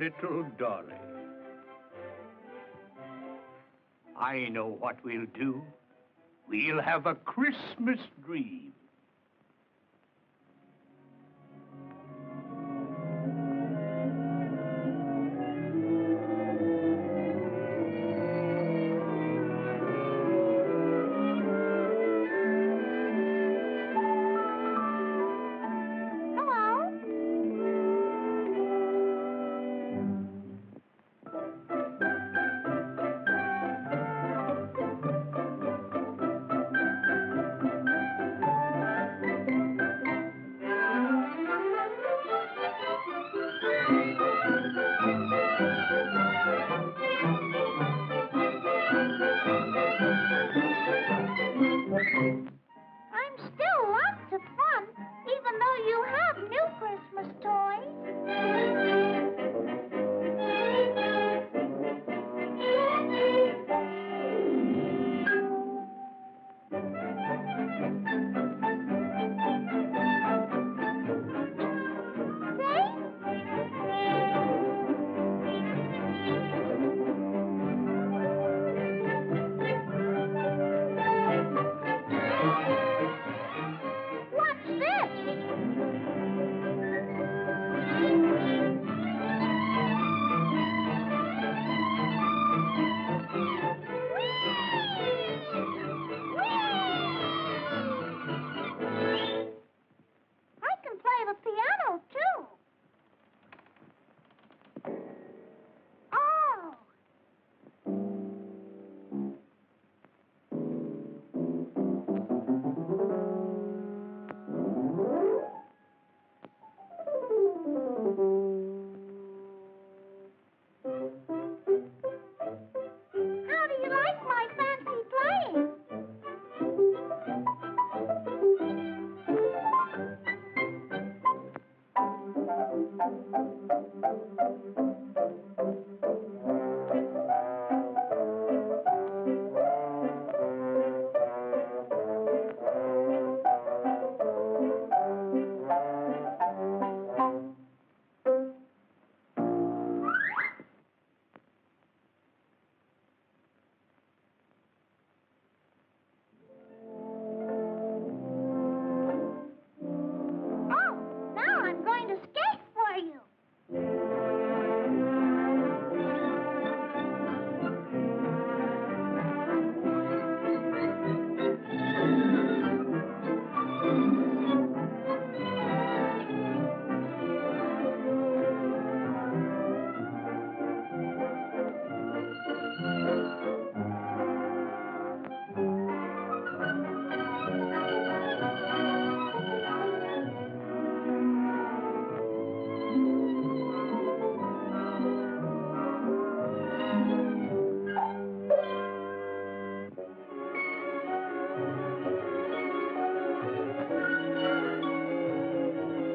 little Dolly. I know what we'll do. We'll have a Christmas dream. I'm still lots of fun, even though you have new Christmas toys. What's this? I can play the piano, too. Oh. How do you like my fancy playing? Oh, now I'm going to skate for you.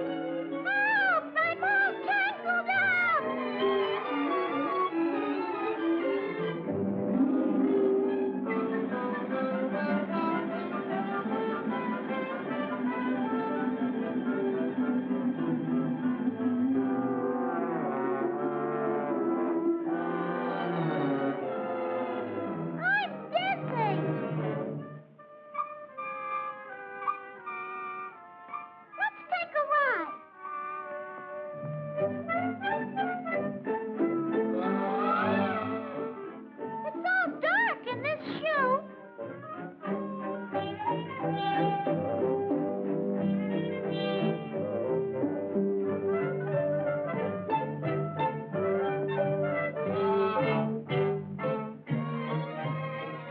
Help! I'm all tangled I'm dizzy. Let's take a ride. It's all dark in this shoe.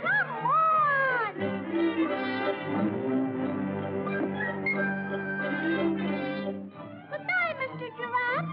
Come on! Goodbye, Mr. Giraffe.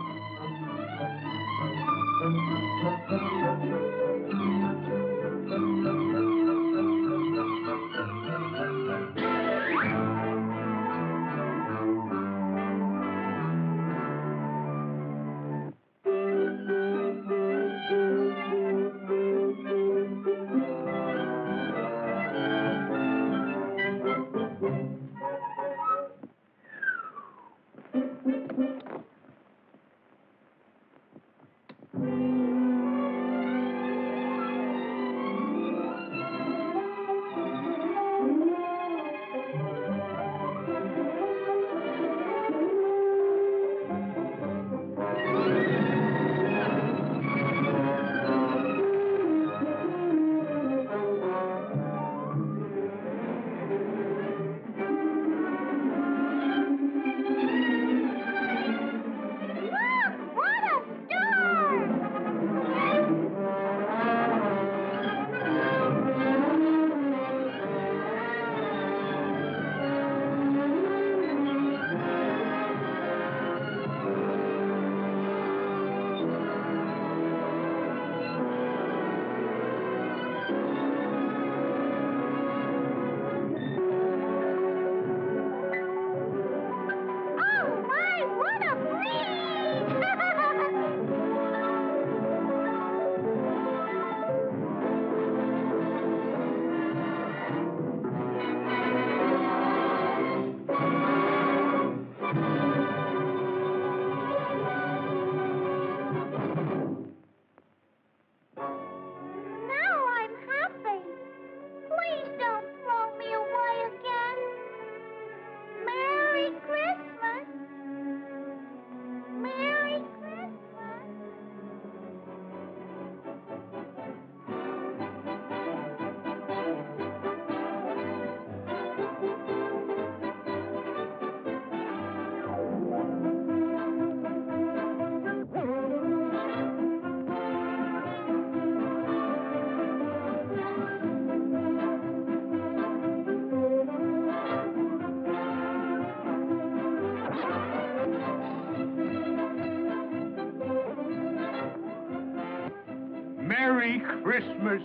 Merry Christmas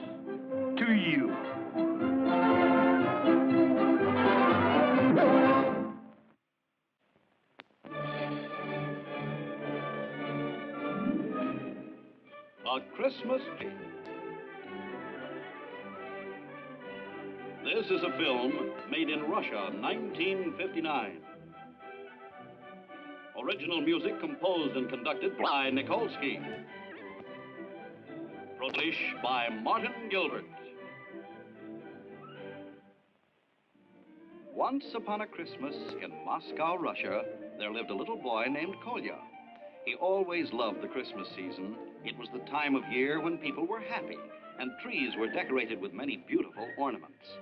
to you. A Christmas Tree. This is a film made in Russia, 1959. Original music composed and conducted by Nikolsky. English by Martin Gilbert. Once upon a Christmas in Moscow, Russia, there lived a little boy named Kolya. He always loved the Christmas season. It was the time of year when people were happy and trees were decorated with many beautiful ornaments.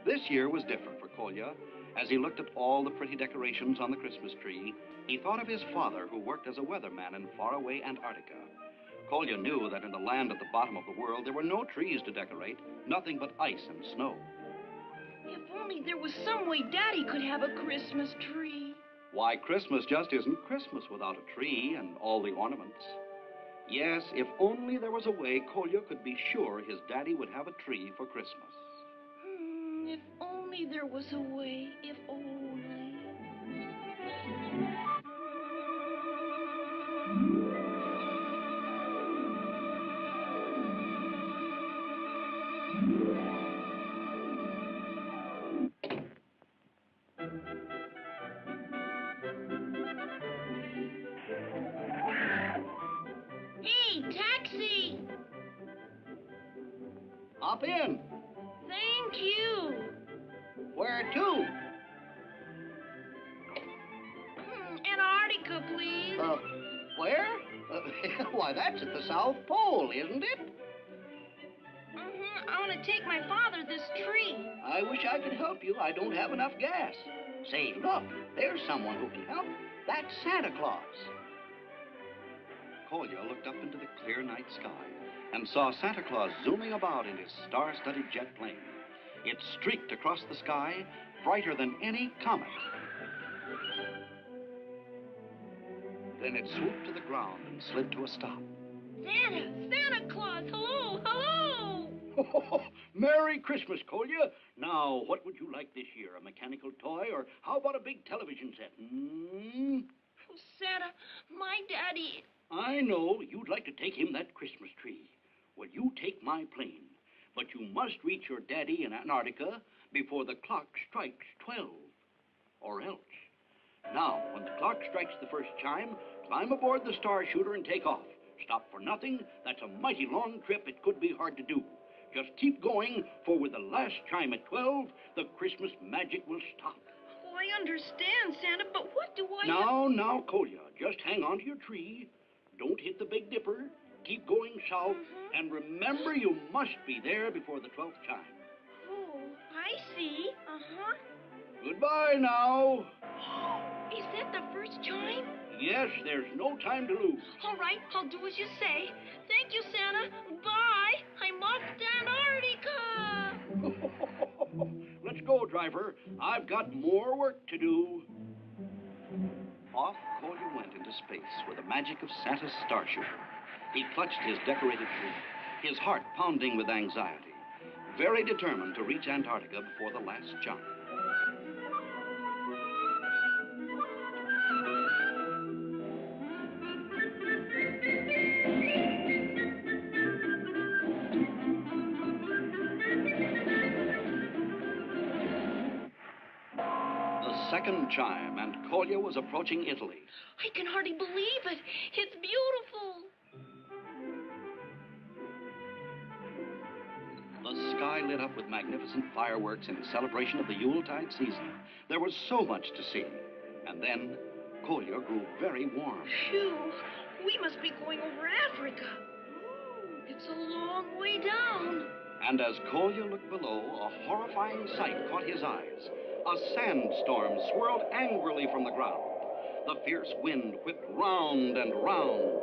This year was different for Kolya. As he looked at all the pretty decorations on the Christmas tree, he thought of his father, who worked as a weatherman in faraway Antarctica. Kolya knew that in the land at the bottom of the world, there were no trees to decorate, nothing but ice and snow. If only there was some way Daddy could have a Christmas tree. Why, Christmas just isn't Christmas without a tree and all the ornaments. Yes, if only there was a way Kolya could be sure his daddy would have a tree for Christmas. If only there was a way, if only. Hey, taxi! Hop in. Thank you. Where to? Antarctica, please. Where? Why, that's at the South Pole, isn't it? I want to take my father this tree. I wish I could help you. I don't have enough gas. Say, look, there's someone who can help. That's Santa Claus. Kolya looked up into the clear night sky and saw Santa Claus zooming about in his star-studded jet plane. It streaked across the sky, brighter than any comet. Then it swooped to the ground and slid to a stop. Santa Claus, hello, hello. Merry Christmas, Kolya. Now, what would you like this year? A mechanical toy, or how about a big television set? Oh, Santa, my daddy... I know you'd like to take him that Christmas tree. Well, you take my plane, but you must reach your daddy in Antarctica before the clock strikes 12, or else. Now, when the clock strikes the first chime, climb aboard the Star Shooter and take off. Stop for nothing. That's a mighty long trip. It could be hard to do. Just keep going, for with the last chime at 12, the Christmas magic will stop. Oh, I understand, Santa, but what do I... Now, Kolya, just hang on to your tree. Don't hit the Big Dipper. Keep going south. And remember, you must be there before the 12th chime. Oh, I see. Goodbye now. Is that the first chime? Yes, there's no time to lose. All right, I'll do as you say. Thank you, Santa. Bye. I'm off to Antarctica. Let's go, driver. I've got more work to do. Off Kolya went into space with the magic of Santa's Star Shooter. He clutched his decorated tree, his heart pounding with anxiety, very determined to reach Antarctica before the last chime. Second chime, and Kolya was approaching Italy. I can hardly believe it. It's beautiful. The sky lit up with magnificent fireworks in celebration of the Yuletide season. There was so much to see. And then Kolya grew very warm. Phew, we must be going over Africa. It's a long way down. And as Kolya looked below, a horrifying sight caught his eyes. A sandstorm swirled angrily from the ground. The fierce wind whipped round and round.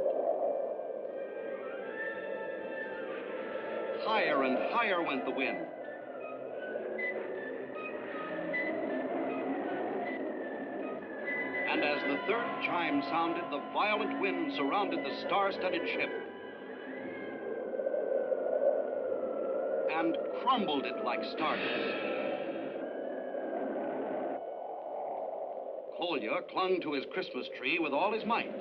Higher and higher went the wind. And as the third chime sounded, the violent wind surrounded the star-studded ship. and crumbled it like stardust. Kolya clung to his Christmas tree with all his might.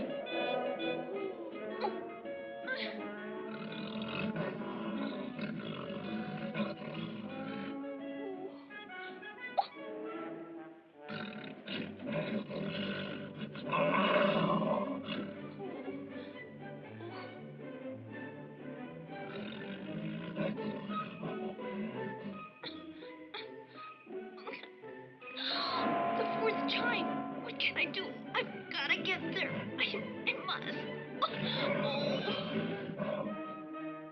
The fourth chime. What can I do? I've got to get there. I must.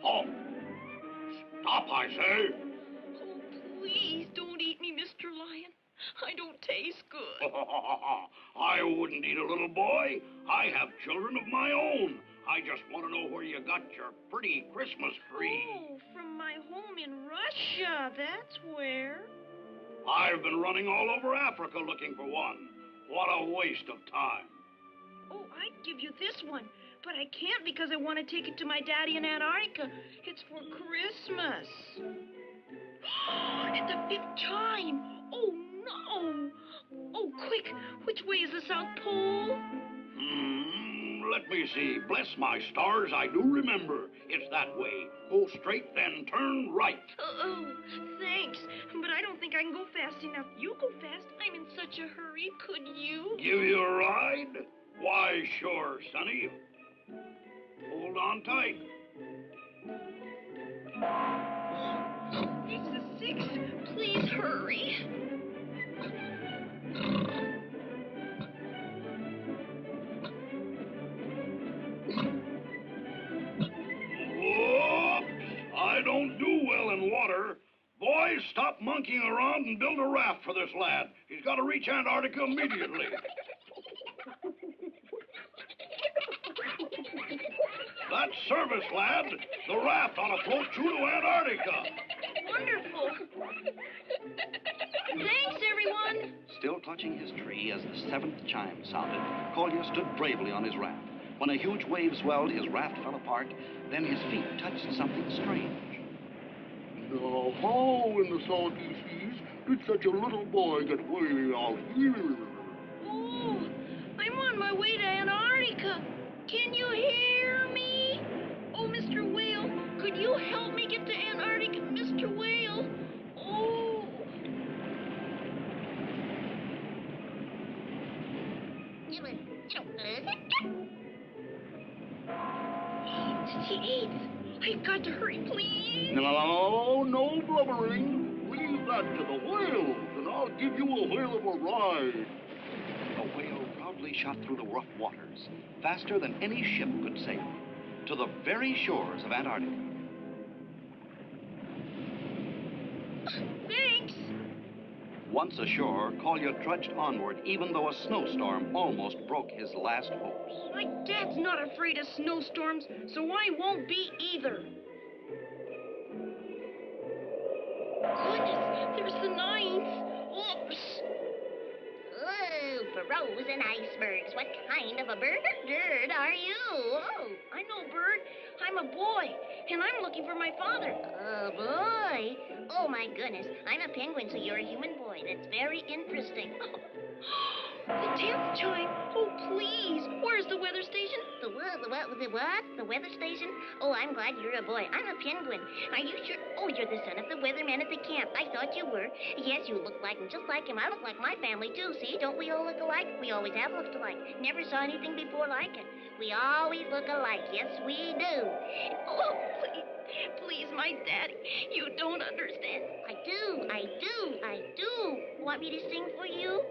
Halt! Stop, I say! Oh, please don't eat me, Mr. Lion. I don't taste good. I wouldn't eat a little boy. I have children of my own. I just want to know where you got your pretty Christmas tree. Oh, from my home in Russia. That's where. I've been running all over Africa looking for one. What a waste of time. Oh, I'd give you this one, but I can't because I want to take it to my daddy in Antarctica. It's for Christmas. At the fifth chime. Oh, no. Oh, quick. Which way is the South Pole? Let me see. Bless my stars, I do remember. It's that way. Go straight, then turn right. Oh, thanks. But I don't think I can go fast enough. You go fast. I'm in such a hurry. Could you? Give you a ride? Why, sure, Sonny. Hold on tight. It's the sixth. Please hurry. Whoops! I don't do well in water. Boys, stop monkeying around and build a raft for this lad. He's got to reach Antarctica immediately. That's service, lad. The raft ought to float you to Antarctica. Wonderful. Thanks, everyone. Still clutching his tree as the seventh chime sounded, Kolya stood bravely on his raft. When a huge wave swelled, his raft fell apart. Then his feet touched something strange. Now, how in the salty seas did such a little boy get way out here? Oh, I'm on my way to Antarctica. Can you hear me? Oh, Mr. Whale, could you help me get to Antarctica, Mr. Whale? Oh. It's the eighth. I've got to hurry, please. No blubbering. Leave that to the whales, and I'll give you a whale of a ride. The whale proudly shot through the rough waters, faster than any ship could sail, to the very shores of Antarctica. Thanks. Once ashore, Kolya trudged onward, even though a snowstorm almost broke his last hopes. My dad's not afraid of snowstorms, so I won't be either. Goodness, there's the ninth. Oops. Oh, frozen icebergs. What kind of a bird are you? Oh, I know, Bird. I'm a boy, and I'm looking for my father. a boy. Oh, my goodness. I'm a penguin, so you're a human boy. That's very interesting. The 10th chime. Oh, please. Where's the weather station? The what? The weather station? Oh, I'm glad you're a boy. I'm a penguin. Are you sure? Oh, you're the son of the weatherman at the camp. I thought you were. Yes, you look like him, just like him. I look like my family, too. See, don't we all look alike? We always have looked alike. Never saw anything before like it. We always look alike. Yes, we do. Oh, please. Please, my daddy. You don't understand. I do. Want me to sing for you?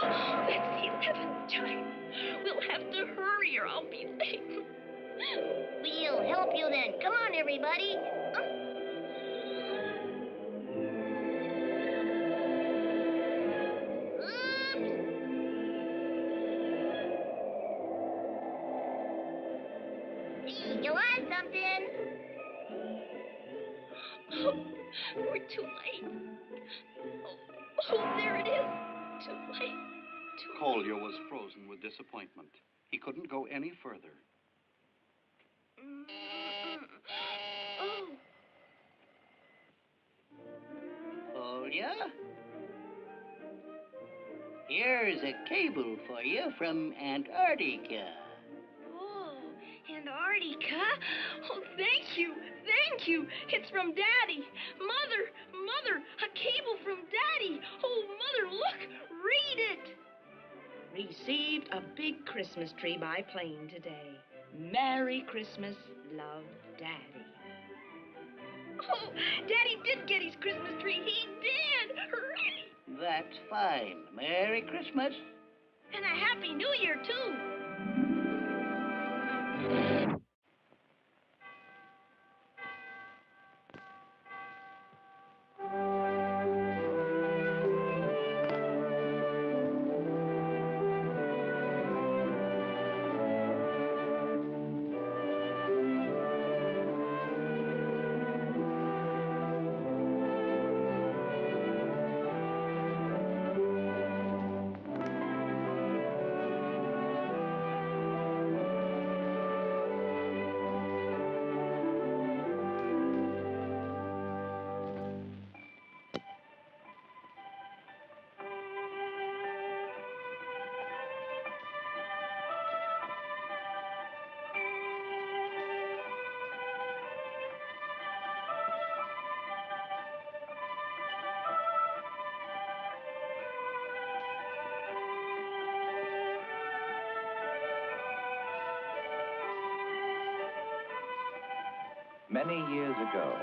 That's the 11th chime. We'll have to hurry or I'll be late. We'll help you then. Come on, everybody. Hey, you want something? Oh, we're too late. Oh, there it is. Too late. Kolya was frozen with disappointment. He couldn't go any further. Oh, Kolya. Here's a cable for you from Antarctica. Oh, Antarctica? Oh, thank you. Thank you. It's from Daddy. Mother, a cable from Daddy. Oh, Mother, look. Read it. Received a big Christmas tree by plane today. Merry Christmas, love, Daddy. Oh, Daddy did get his Christmas tree. He did. Hooray! That's fine. Merry Christmas. And a Happy New Year, too. Many years ago,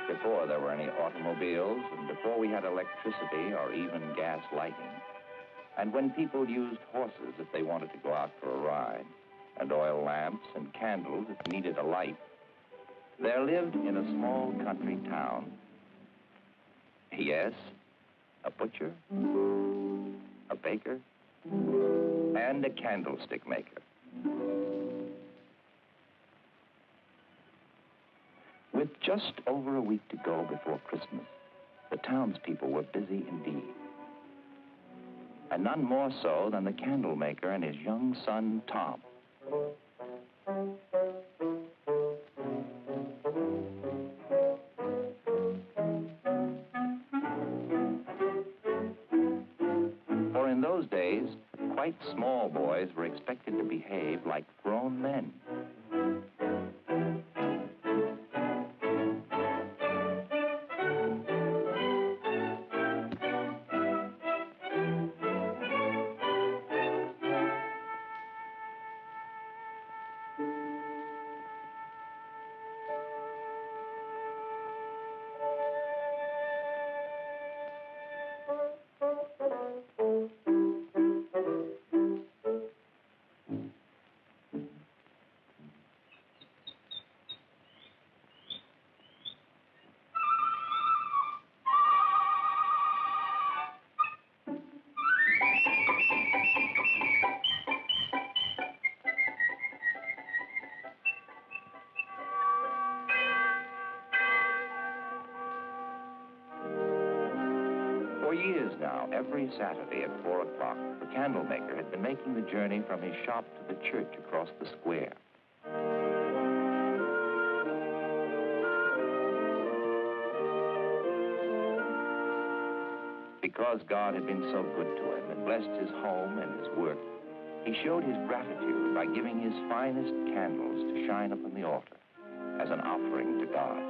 before there were any automobiles and before we had electricity or even gas lighting, and when people used horses if they wanted to go out for a ride, and oil lamps and candles if needed a light, there lived in a small country town, yes, a butcher, a baker, and a candlestick maker. With just over a week to go before Christmas, the townspeople were busy indeed. And none more so than the candlemaker and his young son, Tom. For in those days, quite small boys were expected to behave like grown men. For years now, every Saturday at 4 o'clock, the candlemaker had been making the journey from his shop to the church across the square. Because God had been so good to him and blessed his home and his work, he showed his gratitude by giving his finest candles to shine upon the altar as an offering to God.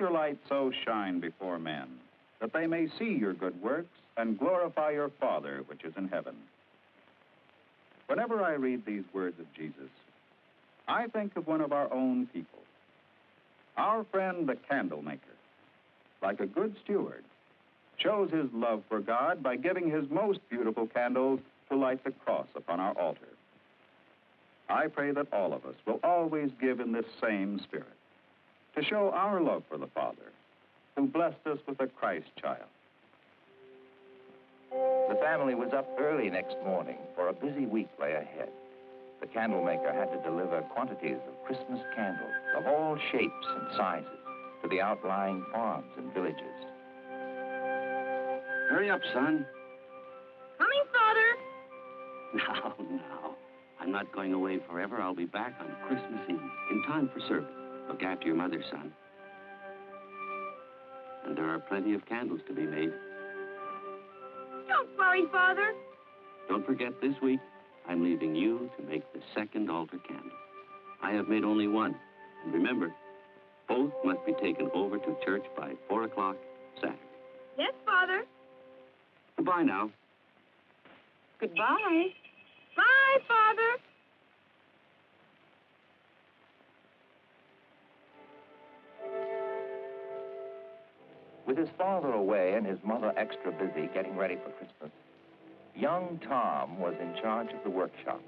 your light so shine before men, that they may see your good works and glorify your Father which is in heaven. Whenever I read these words of Jesus, I think of one of our own people, our friend the Candlemaker. Like a good steward, shows his love for God by giving his most beautiful candles to light the cross upon our altar. I pray that all of us will always give in this same spirit, to show our love for the Father, who blessed us with a Christ child. The family was up early next morning, for a busy week lay ahead. The Candlemaker had to deliver quantities of Christmas candles of all shapes and sizes to the outlying farms and villages. Hurry up, son. Coming, Father. Now. I'm not going away forever. I'll be back on Christmas Eve, in time for service. Look after your mother, son. And there are plenty of candles to be made. Don't worry, Father. Don't forget, this week, I'm leaving you to make the second altar candle. I have made only one. And remember, both must be taken over to church by 4 o'clock Saturday. Yes, Father. Goodbye now. Goodbye. Bye, Father. With his father away and his mother extra busy getting ready for Christmas, young Tom was in charge of the workshop,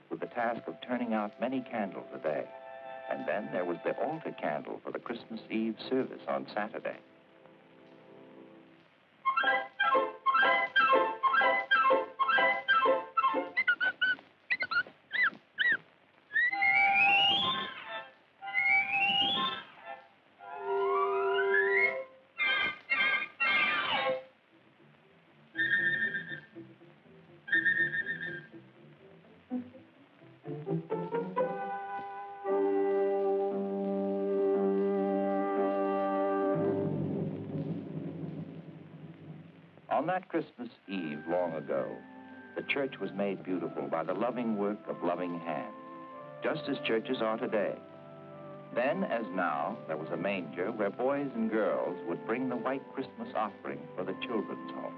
with the task of turning out many candles a day. And then there was the altar candle for the Christmas Eve service on Saturday. On that Christmas Eve long ago, the church was made beautiful by the loving work of loving hands, just as churches are today. Then, as now, there was a manger where boys and girls would bring the white Christmas offering for the children's home.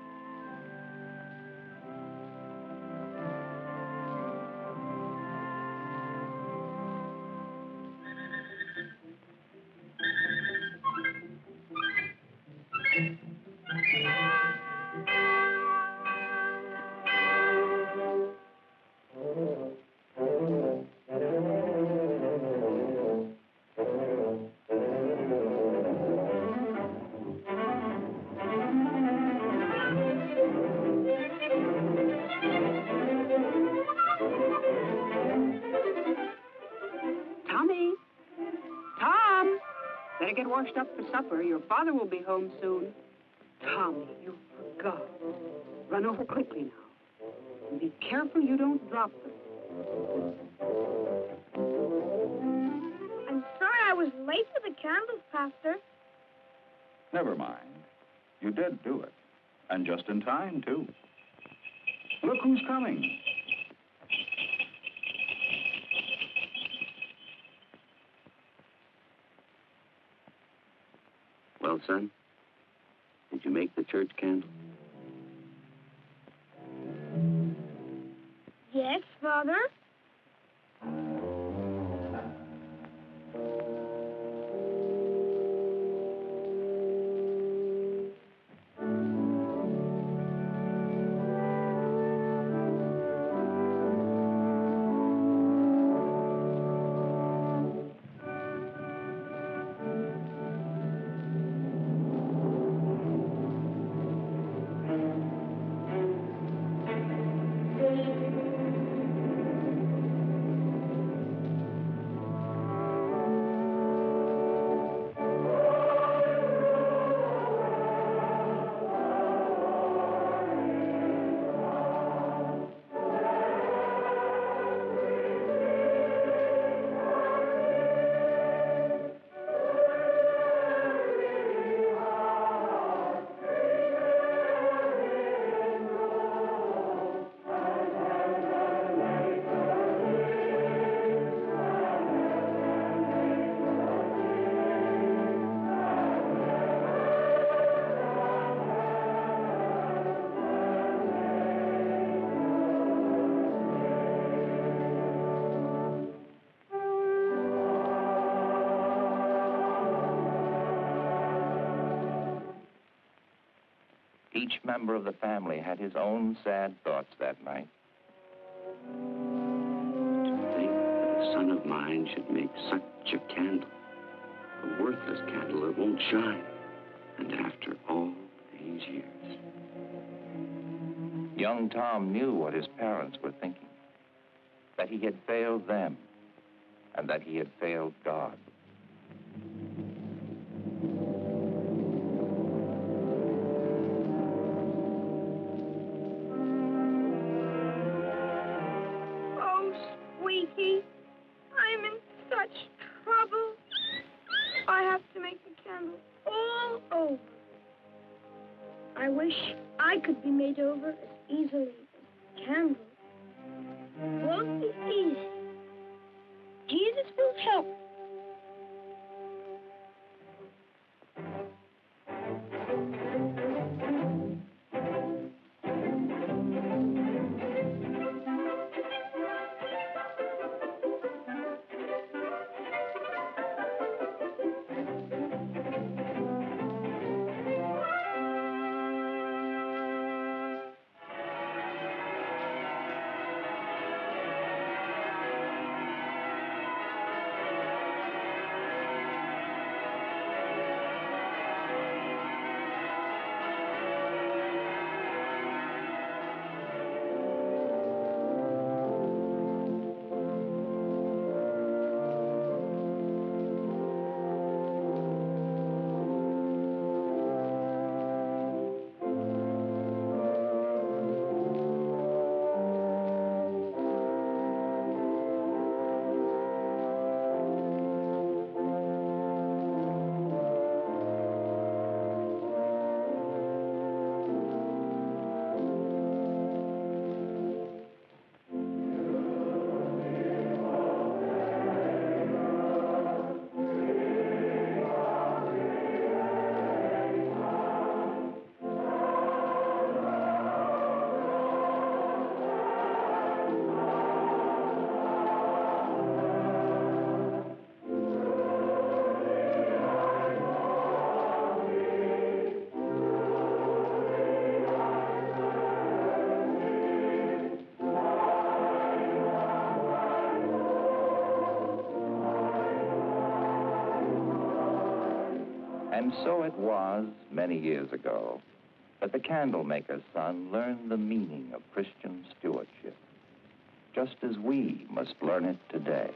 Tommy! Tom! Better get washed up for supper. Your father will be home soon. Tommy, you forgot. Run over quickly now. And be careful you don't drop them. I'm sorry I was late for the candles, Pastor. Never mind. You did do it. And just in time, too. Look who's coming. Well, son, did you make the church candle? Yes, Father. Each member of the family had his own sad thoughts that night. To think that a son of mine should make such a candle, a worthless candle that won't shine, and after all these years. Young Tom knew what his parents were thinking, that he had failed them, and that he had failed God. Oh, Squeaky, I'm in such trouble. I have to make the candle all over. I wish I could be made over as easily as candles. Won't be easy. Jesus will help. And so it was, many years ago, that the Candlemaker's son learned the meaning of Christian stewardship, just as we must learn it today.